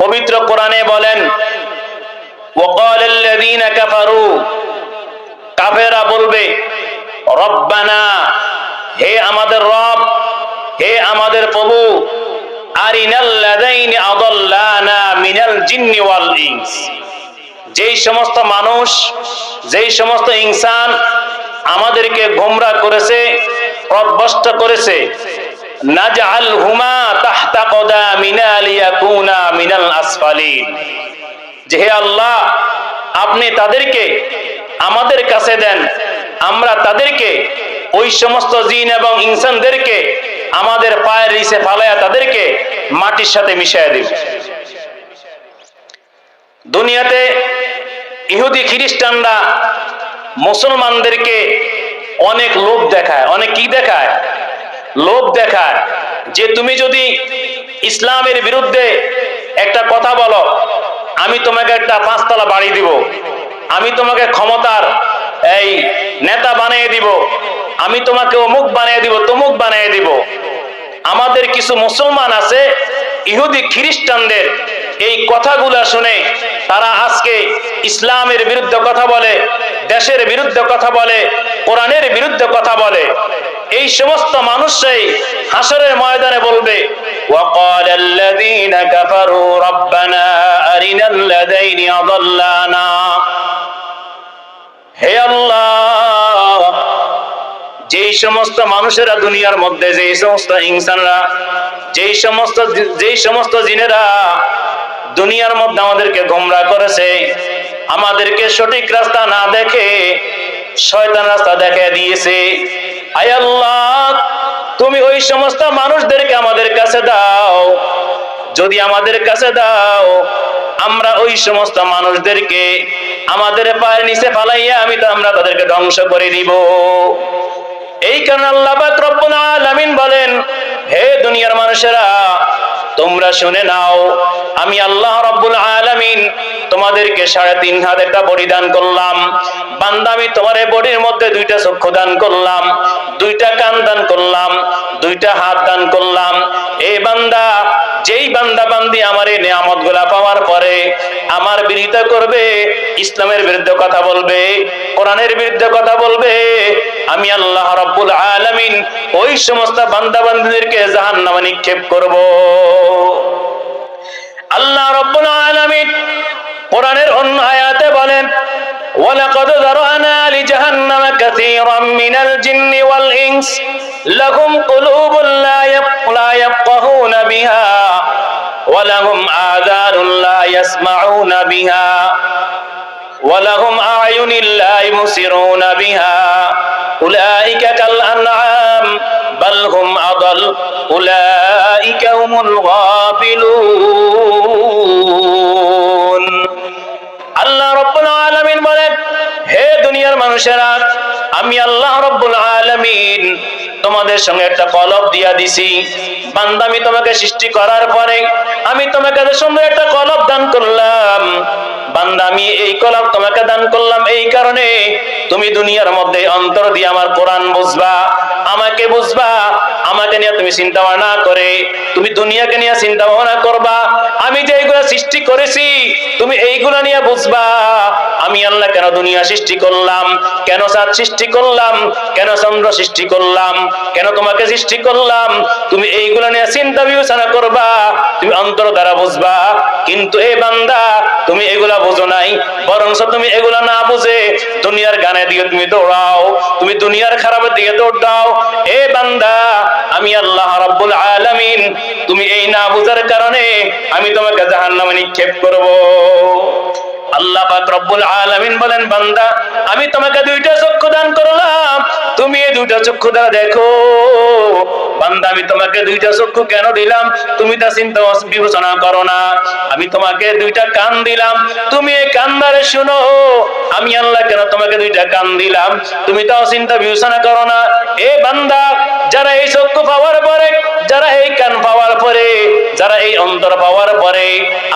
পবিত্র কোরআনে বলেন, ওয়াকালাল্লাযীনা কাফারু, কাফেররা বলবে, রব্বানা, হে আমাদের রব, হে আমাদের প্রভু, আরিনাল্লাযীনা আদাল্লানা মিনাল জিন্নি ওয়াল ইনস, যেই সমস্ত মানুষ, যেই সমস্ত ইনসান আমাদেরকে গোমরাহ করেছে, পথভ্রষ্ট করেছে, নাজআলহুমা তাহতা কদামিনা লিয়াকুনা মিনাল আসফালিন, যে হে আল্লাহ, আপনি তাদেরকে আমাদের কাছে দেন, আমরা তাদেরকে, ওই সমস্ত জিন এবং ইনসানদেরকে আমাদের পায়ের নিচে ফালায়া তাদেরকে মাটির সাথে মিশিয়ে দেব। দুনিয়াতে ইহুদি খ্রিস্টানরা মুসলমানদেরকে অনেক লোভ দেখায়, অনেক কি দেখায়, লোভ দেখায়, যে তুমি যদি ইসলামের বিরুদ্ধে একটা কথা বলো, আমি তোমাকে একটা 5 তলা বাড়ি দিব, আমি তোমাকে ক্ষমতার এই নেতা বানিয়ে দিব, আমি তোমাকে অমুক বানিয়ে দিব, তমুক বানিয়ে দিব। আমাদের কিছু মুসলমান আছে ইহুদি খ্রিস্টানদের এই কথাগুলো শুনে তারা আজকে ইসলামের বিরুদ্ধে কথা বলে, দেশের বিরুদ্ধে কথা বলে, কোরআনের বিরুদ্ধে কথা বলে। এই সমস্ত মানুষই হাসরের ময়দানে বলবে, ওয়াকালাল্লাযীনা কাফারু রব্বানা আরিনাল্লাযীনা আদাল্লানা, হে আল্লাহ, যেই সমস্ত মানুষেরা দুনিয়ার মধ্যে, যেই সমস্ত ইনসানরা, যেই সমস্ত জিনেরা দুনিয়ার মধ্যে আমাদেরকে গোমরাহ করেছে, আমাদেরকে সঠিক রাস্তা না দেখে শয়তান রাস্তা দেখিয়ে দিয়েছে, আয় আল্লাহ, তুমি ওই সমস্ত মানুষদেরকে আমাদের কাছে দাও। যদি আমাদের কাছে দাও, আমরা ওই সমস্ত মানুষদেরকে আমাদের পায়ের নিচে ফালাইয়া আমরা তাদেরকে ধ্বংস করে দিব। এই কারণে আল্লাহ পাক রব্বুল আলামিন বলেন, হে দুনিয়ার মানুষেরা, তোমরা শুনে নাও, আমি আল্লাহ রব্বুল আলামিন তোমাদেরকে 3.5 হাত একটা বডি দান করলাম। বান্দা, আমি তোমার এই বডির মধ্যে 2টা চক্ষু দান করলাম, 2টা কান দান করলাম, 2টা হাত দান করলাম। এই বান্দা, যেই বান্দা বান্দি আমার এই নিয়ামতগুলা পাওয়ার পরে আমার বিরোধিতা করবে, ইসলামের বিরুদ্ধে কথা বলবে, কোরআনের বিরুদ্ধে কথা বলবে, আমি আল্লাহ রাব্বুল আলামিন ওই সমস্ত বান্দা বান্দীদেরকে জাহান্নামে নিক্ষেপ করব। আল্লাহ রাব্বুল আলামিন কোরআনের অন্য আয়াতে বলেন, ওয়ালাকাদ যারানা লিজাহান্নামা কাসীরাম মিনাল জিন্নি ওয়াল ইনস লাহুম কুলুবুন লা ইয়াফকাহুনা বিহা ওয়া লাহুম আযানুন লা ইয়াসমাউনা বিহা ওয়া লাহুম আ'য়ুনুন লা ইবসিরুনা বিহা উলাইকা কাল আনআম বাল হুম আদাল উলাইকা হুমুল গাফিলুন। আল্লাহ রাব্বুল আলামিন বলেন, হে দুনিয়ার মানুষেরা, আমি আল্লাহ রাব্বুল আলামিন তোমাদের সঙ্গে একটা কলব দিয়া দিছি। বান্দা, আমি তোমাকে সৃষ্টি করার পরে আমি তোমাকে সুন্দর একটা কলব দান করলাম। বান্দা, আমি এই কলব তোমাকে দান করলাম এই কারণে তুমি দুনিয়ার মধ্যে অন্তর দিয়ে আমার কোরআন বুঝবা, আমাকে বুঝবা, আমাকে নিয়ে তুমি চিন্তা ভাবনা করে তুমি দুনিয়াকে নিয়ে চিন্তা ভাবনা করবা। আমি যে এইগুলা সৃষ্টি করেছি তুমি এইগুলা নিয়ে বুঝবা, আমি আল্লাহ কেন দুনিয়া সৃষ্টি করলাম, কেন চাঁদ সৃষ্টি করলাম, কেন চন্দ্র সৃষ্টি করলাম, কেন তোমাকে সৃষ্টি করলাম, তুমি এইগুলা নিয়ে চিন্তা বিবেচনা করবা, তুমি অন্তর দ্বারা বুঝবা। কিন্তু এই বান্দা, তুমি এগুলা বুঝো নাই, বরঞ্চ তুমি এগুলা না বুঝে দুনিয়ার গানে দিকে তুমি দৌড়াও, তুমি দুনিয়ার খারাপের দিকে দৌড় দাও। এ বান্দা, আমি আল্লাহ রাব্বুল আলামিন তুমি এই না বুঝার কারণে আমি তোমাকে জাহান্নামে নিক্ষেপ করব। আল্লাহ পাক রব্বুল আলামিন বলেন, বান্দা, আমি তোমাকে 2টা চক্ষু দান করলাম, তুমি এই 2টা চক্ষু দ্বারা দেখো। বান্দা, আমি তোমাকে 2টা চক্ষু কেন দিলাম তুমি তা চিন্তা বিবেচনা করো না। আমি তোমাকে 2টা কান দিলাম, তুমি এই কান দ্বারা শুনো। আমি আল্লাহ কেন তোমাকে 2টা কান দিলাম তুমি তাও চিন্তা বিবেচনা করো না। এ বান্দা, যারা এই চক্ষু পাওয়ার পরে, যারা এই কান পাওয়ার পরে, যারা এই অন্তর পাওয়ার পরে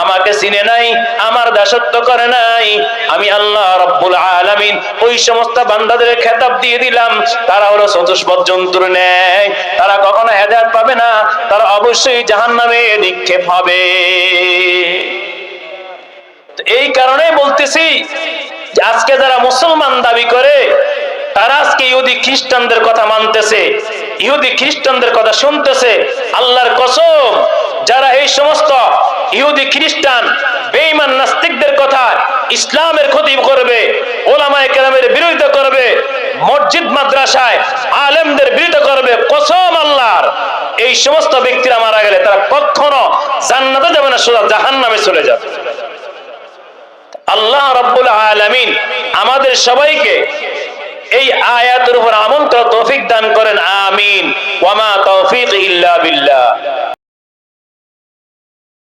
আমাকে চিনে নাই, আমার দাসত্ব করে নাই, আমি আল্লাহ রাব্বুল আলামিন ওই সমস্ত বান্দাদের খেতাব দিয়ে দিলাম, তারা হলো চতুষ্পদ জন্তুর ন্যায়, তারা কখনো হেদায়েত পাবে না, তারা অবশ্যই জাহান্নামে নিক্ষেপ হবে। এই কারণে বলতেছি যে আজকে যারা মুসলমান দাবি করে তারা আজকে ইহুদি খ্রিস্টানদের কথা মানতেছে, ইহুদি খ্রিস্টানদের কথা শুনতেছে। আল্লাহর কসম, যারা এই সমস্ত ইহুদি খ্রিস্টান বেঈমান নাস্তিকদের কথা ইসলামের ক্ষতি করবে, ওলামায়ে কেরামের বিরোধিতা করবে, মসজিদ মাদ্রাসায় আলেমদের বিরোধিতা করবে, কসম আল্লাহর, এই সমস্ত ব্যক্তিরা মারা গেলে তারা কখনো জান্নাতে যাবে না, সোজা জাহান্নামে চলে যাবে। আল্লাহ রাব্বুল আলামিন আমাদের সবাইকে এই আয়াতের উপর আমল করার তৌফিক দান করেন, আমিন। ওয়া মা তাওফীক ইল্লা বিল্লাহ।